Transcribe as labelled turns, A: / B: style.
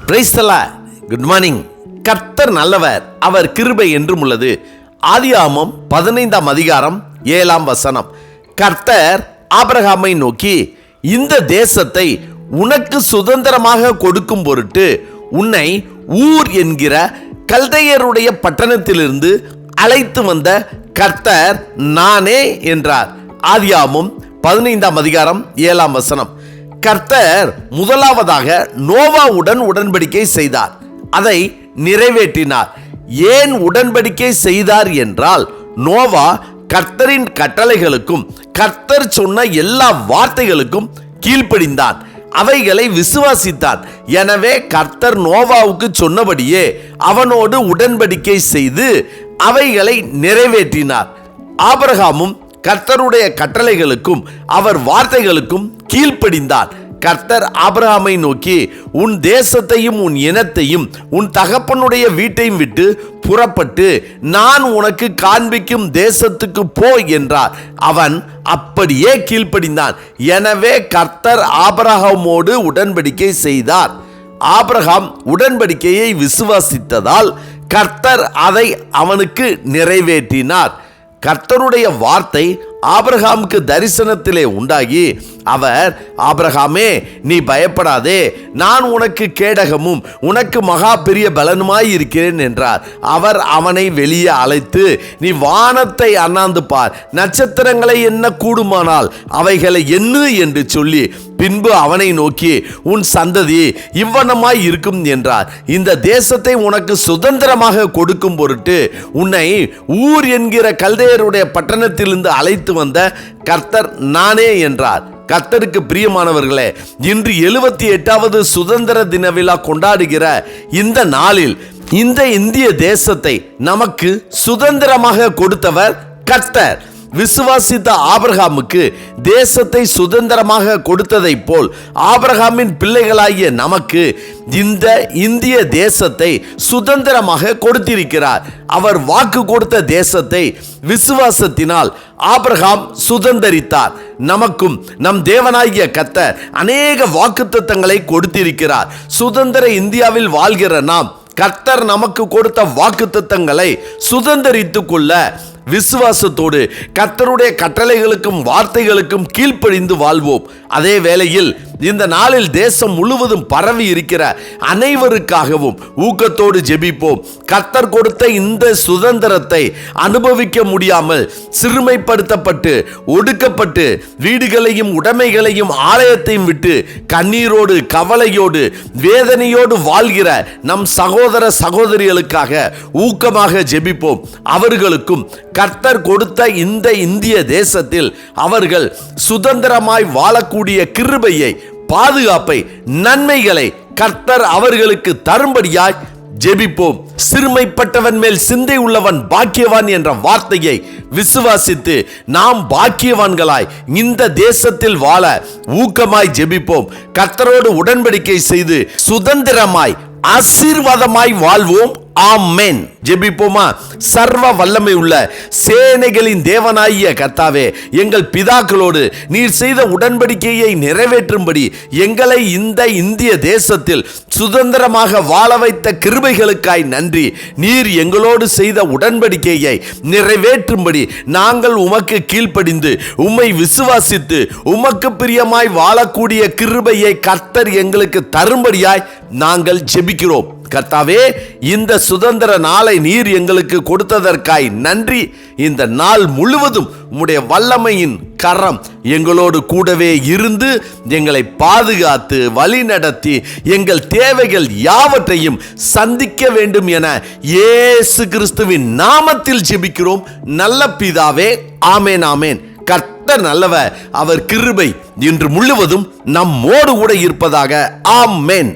A: Praise the Lord. Good morning. கர்த்தர் நல்லவர், அவர் கிருபை என்றும் உள்ளது. ஆதியாகமம் 15ஆம் அதிகாரம் 7ஆம் வசனம். கர்த்தர் ஆபிரகாமை நோக்கி, இந்த தேசத்தை உனக்கு சுதந்திரமாக கொடுக்கும் பொருட்டு உன்னை ஊர் என்கிற கல்தையருடைய பட்டணத்திலிருந்து அழைத்து வந்த கர்த்தர் நானே என்றார். ஆதியாகமம் 15ஆம் அதிகாரம் 7ஆம் வசனம். கர்த்தர் முதலாவதாக நோவாவுடன் உடன்படிக்கை செய்தார், அதை நிறைவேற்றினார். ஏன் உடன்படிக்கை செய்தார் என்றால், நோவா கர்த்தரின் கட்டளைகளுக்கும் கர்த்தர் சொன்ன எல்லா வார்த்தைகளுக்கும் கீழ்ப்படிந்தான், அவைகளை விசுவாசித்தான். எனவே கர்த்தர் நோவாவுக்கு சொன்னபடியே அவனோடு உடன்படிக்கை செய்து அவைகளை நிறைவேற்றினார். ஆபிரகாமும் கர்த்தருடைய கட்டளைகளுக்கும் அவர் வார்த்தைகளுக்கும் கீழ்ப்படிந்தான். கர்த்தர் ஆபிரகாமை நோக்கி, உன் தேசத்தையும் உன் இனத்தையும் உன் தகப்பனுடைய வீட்டையும் விட்டு புறப்பட்டு நான் உனக்கு காண்பிக்கும் தேசத்துக்கு போ என்றார். அவன் அப்படியே கீழ்ப்படிந்தான். எனவே கர்த்தர் ஆபிரகாமோடு உடன்படிக்கை செய்தார். ஆபிரகாம் உடன்படிக்கையை விசுவாசித்ததால் கர்த்தர் அதை அவனுக்கு நிறைவேற்றினார். கர்த்தருடைய வார்த்தை ஆபிரகாமுக்கு தரிசனத்திலே உண்டாகி, அவர், ஆபிரகாமே, நீ பயப்படாதே, நான் உனக்கு கேடகமும் உனக்கு மகா பெரிய பலனுமாய் இருக்கிறேன் என்றார். அவர் அவனை வெளியே அழைத்து, நீ வானத்தை அண்ணாந்து பார், நட்சத்திரங்களை எண்ண கூடுமானால் அவைகளை எண்ணு என்று சொல்லி, பின்பு அவனை நோக்கி, உன் சந்ததி இவ்வனமாய் இருக்கும் என்றார். இந்த தேசத்தை உனக்கு சுதந்திரமாக கொடுக்கும் பொருட்டு உன்னை ஊர் என்கிற கல்தையருடைய பட்டணத்திலிருந்து அழைத்து வந்த கர்த்தர் நானே என்றார். கர்த்தருக்கு பிரியமானவர்களே, இன்று 78வது சுதந்திர தின விழா கொண்டாடுகிற இந்த நாளில் இந்த இந்திய தேசத்தை நமக்கு சுதந்திரமாக கொடுத்தவர் கர்த்தர். விசுவாசித்த ஆபிரகாமுக்கு தேசத்தை சுதந்திரமாக கொடுத்ததை போல் ஆபிரகாமின் பிள்ளைகளாகிய நமக்கு இந்த இந்திய தேசத்தை சுதந்திரமாக கொடுத்திருக்கிறார். அவர் வாக்கு கொடுத்த தேசத்தை விசுவாசத்தினால் ஆபிரகாம் சுதந்தரித்தார். நமக்கும் நம் தேவனாகிய கர்த்தர் அநேக வாக்குத்தத்தங்களை கொடுத்திருக்கிறார். சுதந்திர இந்தியாவில் வாழ்கிற நாம் கர்த்தர் நமக்கு கொடுத்த வாக்குத்தத்தங்களை சுதந்தரித்துக் கொள்ள விசுவாசத்தோடு கர்த்தருடைய கட்டளைகளுக்கும் வார்த்தைகளுக்கும் கீழ்ப்படிந்து வாழ்வோம். அதே வேளையில் இந்த நாளில் தேசம் முழுவதும் பரவி இருக்கிற அனைவருக்காகவும் ஊக்கத்தோடு ஜெபிப்போம். கர்த்தர் கொடுத்த இந்த சுதந்திரத்தை அனுபவிக்க முடியாமல் சிறுமைப்படுத்தப்பட்டு ஒடுக்கப்பட்டு வீடுகளையும் உடைமைகளையும் ஆலயத்தையும் விட்டு கண்ணீரோடு கவலையோடு வேதனையோடு வாழ்கிற நம் சகோதர சகோதரிகளுக்காக ஊக்கமாக ஜெபிப்போம். அவர்களுக்கும் கர்த்தர் கொடுத்த இந்த இந்திய தேசத்தில் அவர்கள் சுதந்திரமாய் வாழக்கூடிய கிருபையை, பாதுகாப்பை, நன்மைகளை கர்த்தர் அவர்களுக்கு தரும்படியாய் ஜெபிப்போம். சிறுமைப்பட்டவன் மேல் சிந்தை உள்ளவன் பாக்கியவான் என்ற வார்த்தையை விசுவாசித்து நாம் பாக்கியவான்களாய் இந்த தேசத்தில் வாழ ஊக்கமாய் ஜெபிப்போம். கர்த்தரோடு உடன்படிக்கை செய்து சுதந்திரமாய் ஆசீர்வாதமாய் வாழ்வோம். ஆமென். ஜெபிப்போமா? சர்வ வல்லமை உள்ள சேனைகளின் தேவனாகிய கர்த்தாவே, எங்கள் பிதாக்களோடு நீர் செய்த உடன்படிக்கையை நிறைவேற்றும்படி எங்களை இந்த இந்திய தேசத்தில் சுதந்திரமாக வாழ வைத்த கிருபைகளுக்காய் நன்றி. நீர் எங்களோடு செய்த உடன்படிக்கையை நிறைவேற்றும்படி நாங்கள் உமக்கு கீழ்ப்படிந்து உம்மை விசுவாசித்து உமக்கு பிரியமாய் வாழக்கூடிய கிருபையை கர்த்தர் எங்களுக்கு தரும்படியாய் நாங்கள் ஜெபிக்கிறோம். கர்த்தாவே, இந்த சுதந்திர நாளை நீர் எங்களுக்கு கொடுத்ததற்காய் நன்றி. இந்த நாள் முழுவதும் உம்முடைய வல்லமையின் கரம் எங்களோடு கூடவே இருந்து எங்களை பாதுகாத்து வழி நடத்தி எங்கள் தேவைகள் யாவற்றையும் சந்திக்க வேண்டும் என இயேசு கிறிஸ்துவின் நாமத்தில் ஜெபிக்கிறோம் நல்ல பிதாவே. ஆமேன், ஆமேன். கர்த்தர் நல்லவர், அவர் கிருபை இன்று முழுவதும் நம்மோடு கூட இருப்பதாக. ஆமேன்.